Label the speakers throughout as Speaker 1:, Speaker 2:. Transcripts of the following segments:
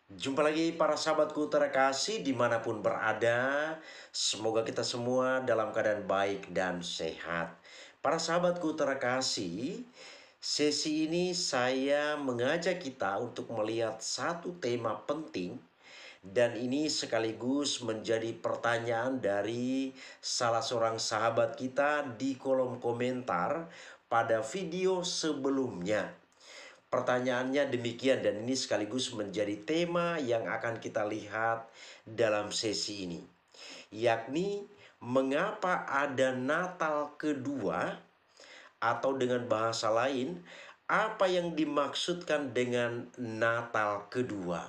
Speaker 1: Jumpa lagi para sahabatku terkasih dimanapun berada. Semoga kita semua dalam keadaan baik dan sehat. Para sahabatku terkasih, sesi ini saya mengajak kita untuk melihat satu tema penting. Dan ini sekaligus menjadi pertanyaan dari salah seorang sahabat kita di kolom komentar pada video sebelumnya. Pertanyaannya demikian dan ini sekaligus menjadi tema yang akan kita lihat dalam sesi ini. Yakni mengapa ada Natal kedua, atau dengan bahasa lain, apa yang dimaksudkan dengan Natal kedua.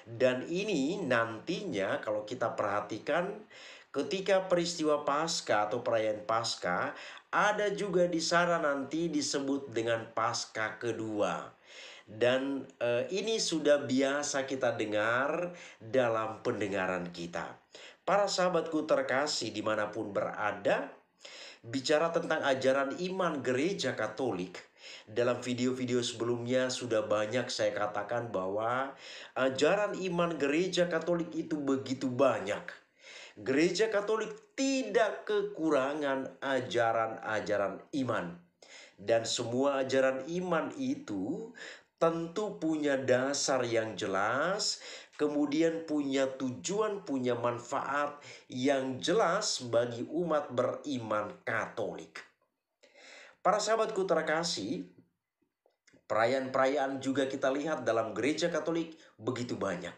Speaker 1: Dan ini nantinya kalau kita perhatikan ketika peristiwa Paskah atau perayaan Paskah, ada juga di sana nanti disebut dengan Paskah kedua. Dan ini sudah biasa kita dengar dalam pendengaran kita. Para sahabatku terkasih dimanapun berada, bicara tentang ajaran iman gereja Katolik, dalam video-video sebelumnya sudah banyak saya katakan bahwa ajaran iman gereja Katolik itu begitu banyak. Gereja Katolik tidak kekurangan ajaran-ajaran iman. Dan semua ajaran iman itu tentu punya dasar yang jelas, kemudian punya tujuan, punya manfaat yang jelas bagi umat beriman Katolik. Para sahabatku terkasih, perayaan-perayaan juga kita lihat dalam gereja Katolik begitu banyak.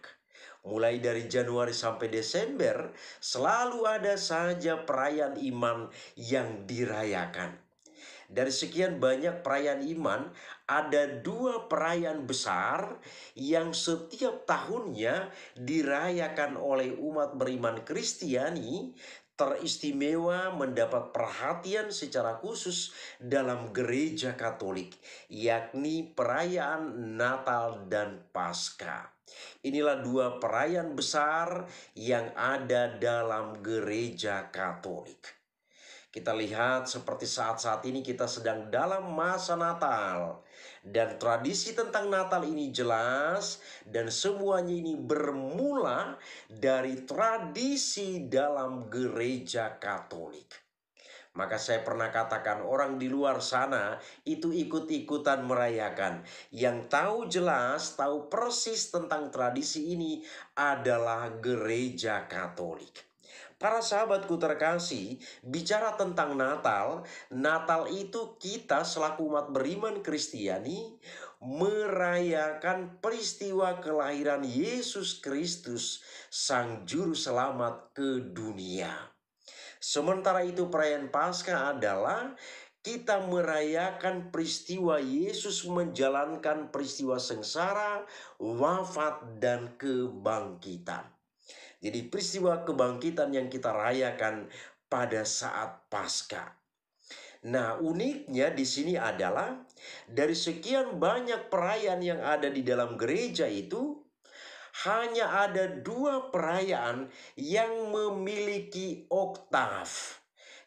Speaker 1: Mulai dari Januari sampai Desember, selalu ada saja perayaan iman yang dirayakan. Dari sekian banyak perayaan iman, ada dua perayaan besar yang setiap tahunnya dirayakan oleh umat beriman Kristiani, teristimewa mendapat perhatian secara khusus dalam gereja Katolik, yakni perayaan Natal dan Paskah. Inilah dua perayaan besar yang ada dalam gereja Katolik. Kita lihat seperti saat-saat ini kita sedang dalam masa Natal. Dan tradisi tentang Natal ini jelas dan semuanya ini bermula dari tradisi dalam gereja Katolik. Maka saya pernah katakan orang di luar sana itu ikut-ikutan merayakan. Yang tahu jelas, tahu persis tentang tradisi ini adalah gereja Katolik. Para sahabatku terkasih, bicara tentang Natal, Natal itu kita selaku umat beriman Kristiani merayakan peristiwa kelahiran Yesus Kristus, Sang Juru Selamat ke dunia. Sementara itu perayaan Paskah adalah kita merayakan peristiwa Yesus menjalankan peristiwa sengsara, wafat, dan kebangkitan. Jadi peristiwa kebangkitan yang kita rayakan pada saat Paskah. Nah, uniknya di sini adalah dari sekian banyak perayaan yang ada di dalam gereja itu, hanya ada dua perayaan yang memiliki oktav.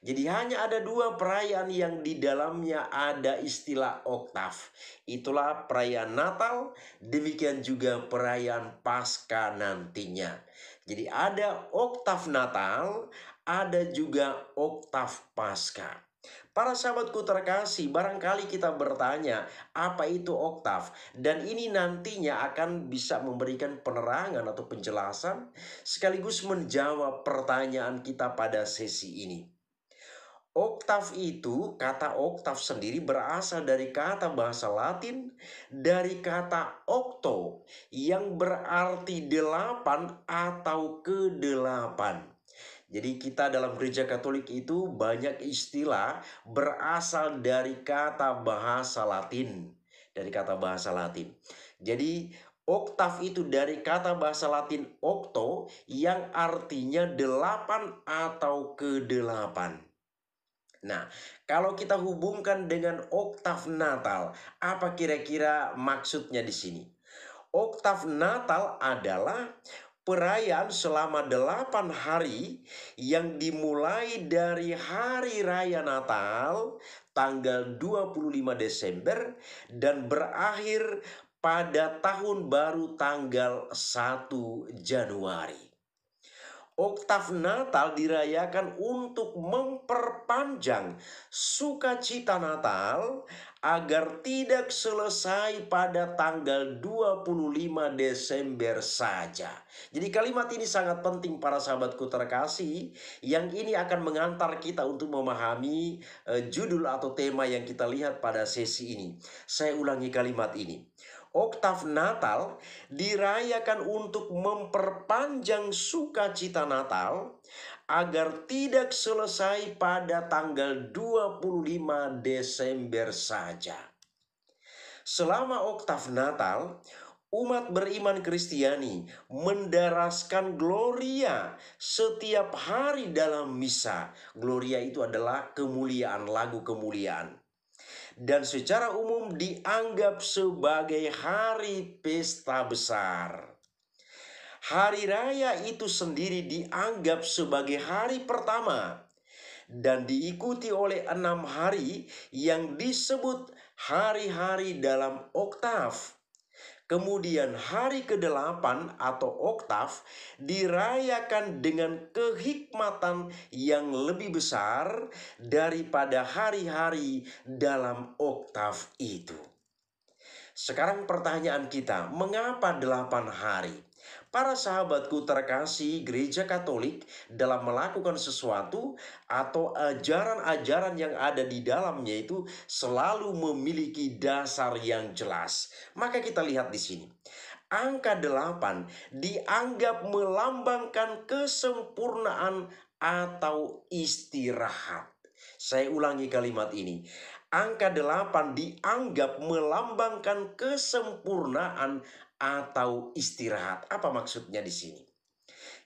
Speaker 1: Jadi hanya ada dua perayaan yang di dalamnya ada istilah oktav. Itulah perayaan Natal, demikian juga perayaan Paskah nantinya. Jadi ada oktav Natal, ada juga oktav Paskah. Para sahabatku terkasih, barangkali kita bertanya, apa itu oktav? Dan ini nantinya akan bisa memberikan penerangan atau penjelasan sekaligus menjawab pertanyaan kita pada sesi ini. Oktav itu, kata oktav sendiri berasal dari kata bahasa Latin, dari kata octo, yang berarti delapan atau kedelapan. Jadi kita dalam gereja Katolik itu banyak istilah berasal dari kata bahasa Latin. Dari kata bahasa Latin. Jadi oktav itu dari kata bahasa Latin octo yang artinya delapan atau kedelapan. Nah, kalau kita hubungkan dengan oktav Natal, apa kira-kira maksudnya di sini? Oktav Natal adalah perayaan selama 8 hari yang dimulai dari hari raya Natal tanggal 25 Desember dan berakhir pada tahun baru tanggal 1 Januari. Oktav Natal dirayakan untuk memperpanjang sukacita Natal agar tidak selesai pada tanggal 25 Desember saja. Jadi kalimat ini sangat penting para sahabatku terkasih, yang ini akan mengantar kita untuk memahami judul atau tema yang kita lihat pada sesi ini. Saya ulangi kalimat ini. Oktav Natal dirayakan untuk memperpanjang sukacita Natal agar tidak selesai pada tanggal 25 Desember saja. Selama oktav Natal, umat beriman Kristiani mendaraskan Gloria setiap hari dalam misa. Gloria itu adalah kemuliaan, lagu kemuliaan. Dan secara umum dianggap sebagai hari pesta besar. Hari raya itu sendiri dianggap sebagai hari pertama dan diikuti oleh 6 hari yang disebut hari-hari dalam oktav. Kemudian hari ke-8 atau oktav dirayakan dengan kehikmatan yang lebih besar daripada hari-hari dalam oktav itu. Sekarang pertanyaan kita, mengapa 8 hari? Para sahabatku terkasih, Gereja Katolik dalam melakukan sesuatu atau ajaran-ajaran yang ada di dalamnya itu selalu memiliki dasar yang jelas. Maka kita lihat di sini. Angka 8 dianggap melambangkan kesempurnaan atau istirahat. Saya ulangi kalimat ini. Angka 8 dianggap melambangkan kesempurnaan atau istirahat. Apa maksudnya di sini?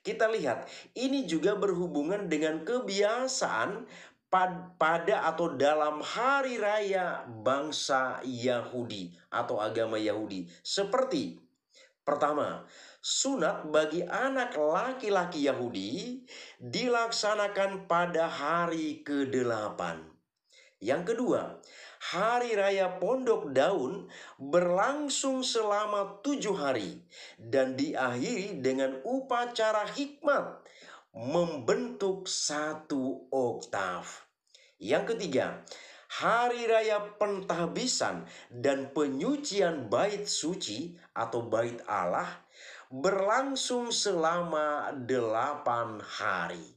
Speaker 1: Kita lihat, ini juga berhubungan dengan kebiasaan pada atau dalam hari raya bangsa Yahudi atau agama Yahudi. Seperti pertama, sunat bagi anak laki-laki Yahudi dilaksanakan pada hari ke-8. Yang kedua, hari raya Pondok Daun berlangsung selama 7 hari dan diakhiri dengan upacara hikmat membentuk 1 oktav. Yang ketiga, hari raya pentahbisan dan penyucian bait suci atau bait Allah berlangsung selama 8 hari.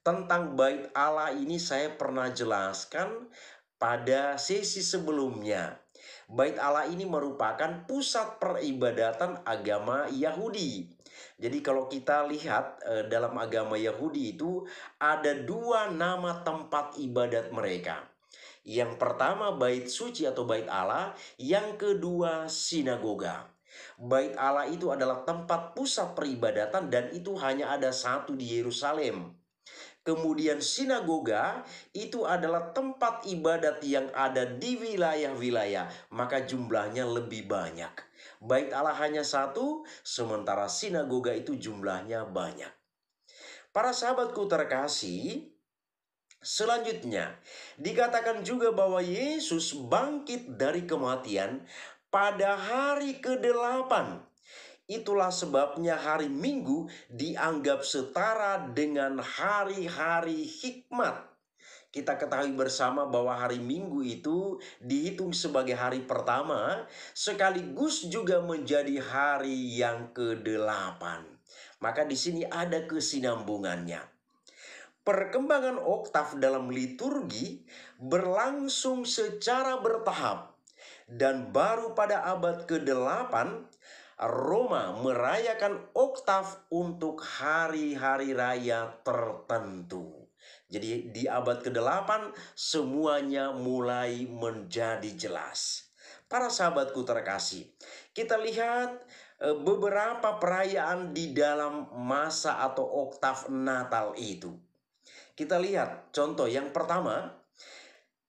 Speaker 1: Tentang bait Allah ini saya pernah jelaskan pada sesi sebelumnya. Bait Allah ini merupakan pusat peribadatan agama Yahudi. Jadi kalau kita lihat dalam agama Yahudi itu ada 2 nama tempat ibadat mereka. Yang pertama bait suci atau bait Allah, yang kedua sinagoga. Bait Allah itu adalah tempat pusat peribadatan dan itu hanya ada 1 di Yerusalem. Kemudian sinagoga itu adalah tempat ibadat yang ada di wilayah-wilayah, maka jumlahnya lebih banyak. Bait Allah hanya 1, sementara sinagoga itu jumlahnya banyak. Para sahabatku terkasih, selanjutnya dikatakan juga bahwa Yesus bangkit dari kematian pada hari ke-8. Itulah sebabnya hari Minggu dianggap setara dengan hari-hari hikmat. Kita ketahui bersama bahwa hari Minggu itu dihitung sebagai hari pertama, sekaligus juga menjadi hari yang ke-8. Maka di sini ada kesinambungannya. Perkembangan oktav dalam liturgi berlangsung secara bertahap dan baru pada abad ke-8 Roma merayakan oktav untuk hari-hari raya tertentu. Jadi di abad ke-8 semuanya mulai menjadi jelas. Para sahabatku terkasih, kita lihat beberapa perayaan di dalam masa atau oktav Natal itu. Kita lihat contoh yang pertama.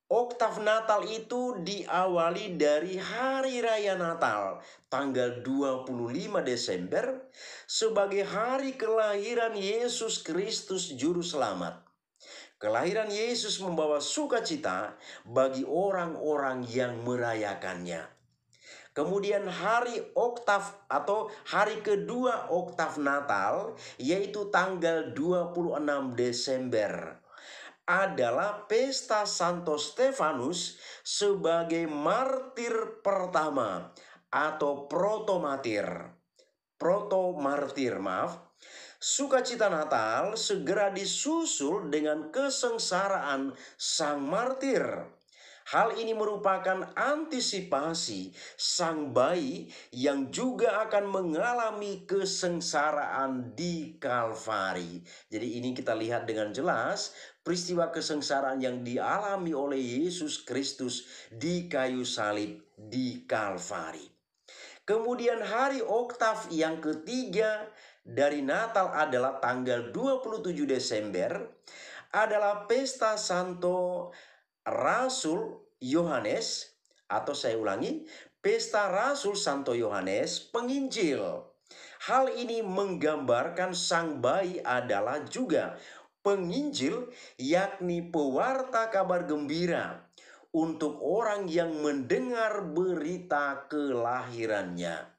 Speaker 1: Oktav Natal itu diawali dari hari raya Natal tanggal 25 Desember sebagai hari kelahiran Yesus Kristus Juru Selamat. Kelahiran Yesus membawa sukacita bagi orang-orang yang merayakannya. Kemudian hari oktav atau hari kedua oktav Natal, yaitu tanggal 26 Desember, adalah pesta Santo Stefanus sebagai martir pertama atau protomartir, maaf. Sukacita Natal segera disusul dengan kesengsaraan sang martir. Hal ini merupakan antisipasi sang bayi yang juga akan mengalami kesengsaraan di Kalvari. Jadi ini kita lihat dengan jelas peristiwa kesengsaraan yang dialami oleh Yesus Kristus di kayu salib di Kalvari. Kemudian hari oktav yang ketiga dari Natal adalah tanggal 27 Desember, adalah pesta Santo Rasul Yohanes, atau saya ulangi, pesta Rasul Santo Yohanes Penginjil. Hal ini menggambarkan sang bayi adalah juga penginjil, yakni pewarta kabar gembira untuk orang yang mendengar berita kelahirannya.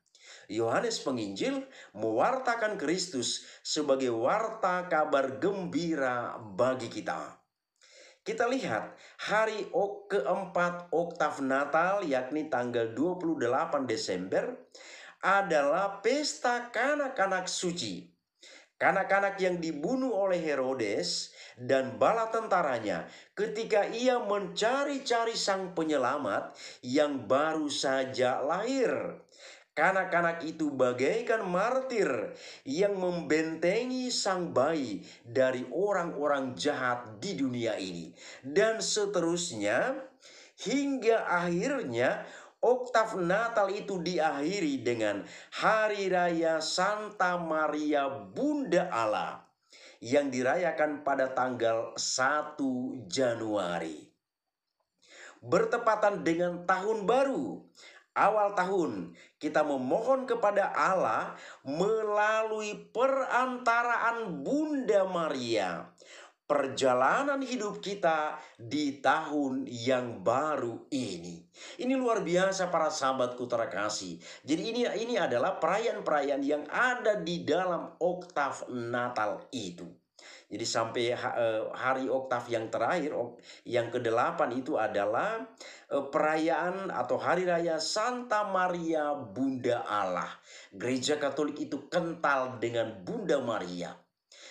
Speaker 1: Yohanes Penginjil mewartakan Kristus sebagai warta kabar gembira bagi kita. Kita lihat hari keempat oktav Natal, yakni tanggal 28 Desember, adalah pesta kanak-kanak suci. Kanak-kanak yang dibunuh oleh Herodes dan bala tentaranya ketika ia mencari-cari sang penyelamat yang baru saja lahir. Kanak-kanak itu bagaikan martir yang membentengi sang bayi dari orang-orang jahat di dunia ini. Dan seterusnya hingga akhirnya oktav Natal itu diakhiri dengan Hari Raya Santa Maria Bunda Allah yang dirayakan pada tanggal 1 Januari. Bertepatan dengan tahun baru, awal tahun, kita memohon kepada Allah melalui perantaraan Bunda Maria, perjalanan hidup kita di tahun yang baru ini. Ini luar biasa para sahabatku terkasih. Jadi ini adalah perayaan-perayaan yang ada di dalam oktav Natal itu. Jadi sampai hari oktav yang terakhir, yang ke-8 itu adalah perayaan atau hari raya Santa Maria Bunda Allah. Gereja Katolik itu kental dengan Bunda Maria.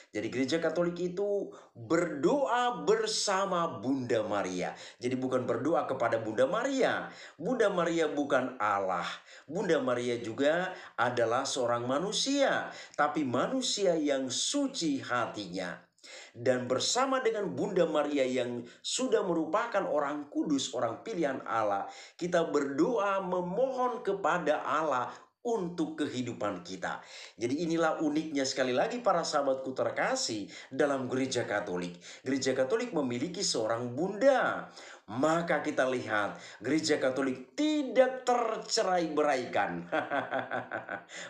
Speaker 1: Jadi gereja Katolik itu berdoa bersama Bunda Maria. Jadi bukan berdoa kepada Bunda Maria. Bunda Maria bukan Allah. Bunda Maria juga adalah seorang manusia, tapi manusia yang suci hatinya. Dan bersama dengan Bunda Maria yang sudah merupakan orang kudus, orang pilihan Allah, kita berdoa memohon kepada Allah untuk kehidupan kita. Jadi inilah uniknya sekali lagi para sahabatku terkasih dalam gereja Katolik. Gereja Katolik memiliki seorang bunda. Maka kita lihat gereja Katolik tidak tercerai-beraikan.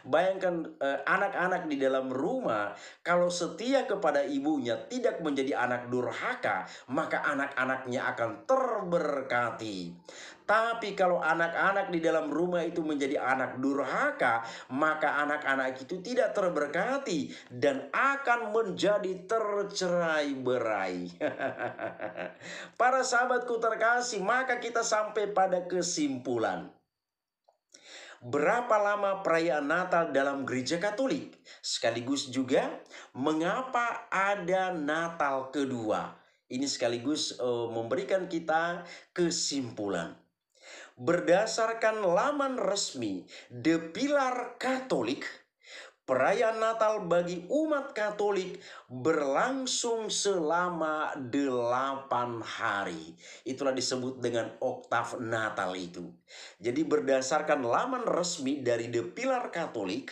Speaker 1: Bayangkan anak-anak di dalam rumah kalau setia kepada ibunya, tidak menjadi anak durhaka, maka anak-anaknya akan terberkati. Tapi kalau anak-anak di dalam rumah itu menjadi anak durhaka, maka anak-anak itu tidak terberkati dan akan menjadi tercerai-berai. Para sahabatku terkasih, maka kita sampai pada kesimpulan. Berapa lama perayaan Natal dalam gereja Katolik? Sekaligus juga mengapa ada Natal kedua? Ini sekaligus memberikan kita kesimpulan. Berdasarkan laman resmi The Pilar Katolik, perayaan Natal bagi umat Katolik berlangsung selama 8 hari. Itulah disebut dengan oktav Natal itu. Jadi berdasarkan laman resmi dari The Pilar Katolik,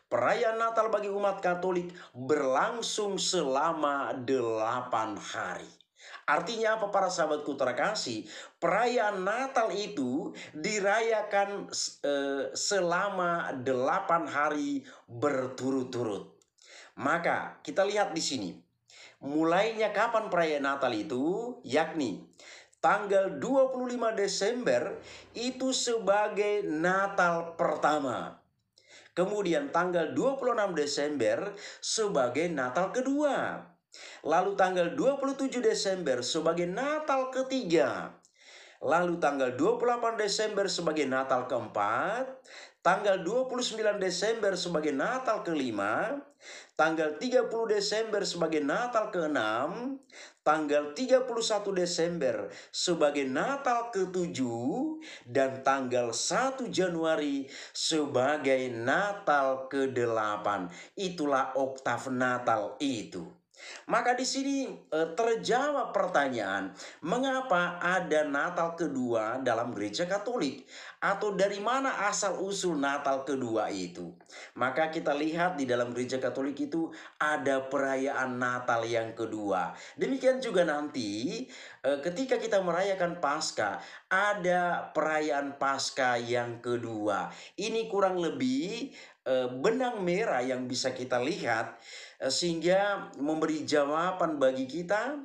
Speaker 1: perayaan Natal bagi umat Katolik berlangsung selama 8 hari. Artinya apa para sahabatku terkasih? Perayaan Natal itu dirayakan selama 8 hari berturut-turut. Maka kita lihat di sini. Mulainya kapan perayaan Natal itu? Yakni tanggal 25 Desember itu sebagai Natal pertama. Kemudian tanggal 26 Desember sebagai Natal kedua. Lalu tanggal 27 Desember sebagai Natal ketiga. Lalu tanggal 28 Desember sebagai Natal keempat, tanggal 29 Desember sebagai Natal kelima, tanggal 30 Desember sebagai Natal keenam, tanggal 31 Desember sebagai Natal ketujuh, dan tanggal 1 Januari sebagai Natal ke-8. Itulah oktav Natal itu. Maka di sini terjawab pertanyaan, mengapa ada Natal kedua dalam gereja Katolik? Atau dari mana asal-usul Natal kedua itu? Maka kita lihat di dalam gereja Katolik itu ada perayaan Natal yang kedua. Demikian juga nanti ketika kita merayakan Paskah, ada perayaan Paskah yang kedua. Ini kurang lebih benang merah yang bisa kita lihat sehingga memberi jawaban bagi kita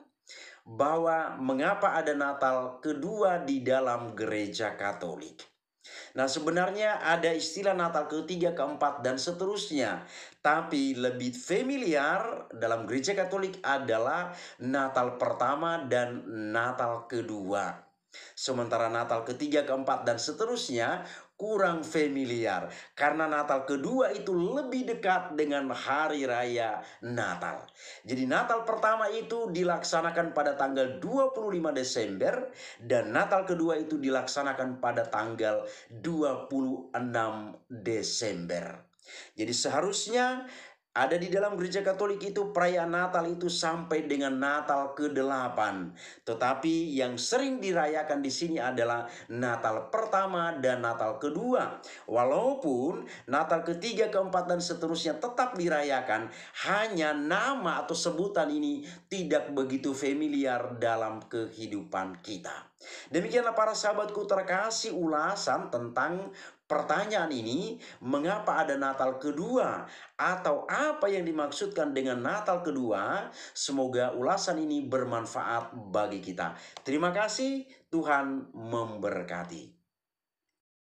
Speaker 1: bahwa mengapa ada Natal kedua di dalam gereja Katolik. Nah, sebenarnya ada istilah Natal ketiga, keempat, dan seterusnya. Tapi lebih familiar dalam gereja Katolik adalah Natal pertama dan Natal kedua. Sementara Natal ketiga, keempat, dan seterusnya kurang familiar. Karena Natal kedua itu lebih dekat dengan hari raya Natal. Jadi Natal pertama itu dilaksanakan pada tanggal 25 Desember. Dan Natal kedua itu dilaksanakan pada tanggal 26 Desember. Jadi seharusnya ada di dalam gereja Katolik itu perayaan Natal itu sampai dengan Natal ke-8. Tetapi yang sering dirayakan di sini adalah Natal pertama dan Natal kedua. Walaupun Natal ketiga, keempat, dan seterusnya tetap dirayakan, hanya nama atau sebutan ini tidak begitu familiar dalam kehidupan kita. Demikianlah para sahabatku terkasih ulasan tentang pertanyaan ini, mengapa ada Natal kedua atau apa yang dimaksudkan dengan Natal kedua. Semoga ulasan ini bermanfaat bagi kita. Terima kasih, Tuhan memberkati.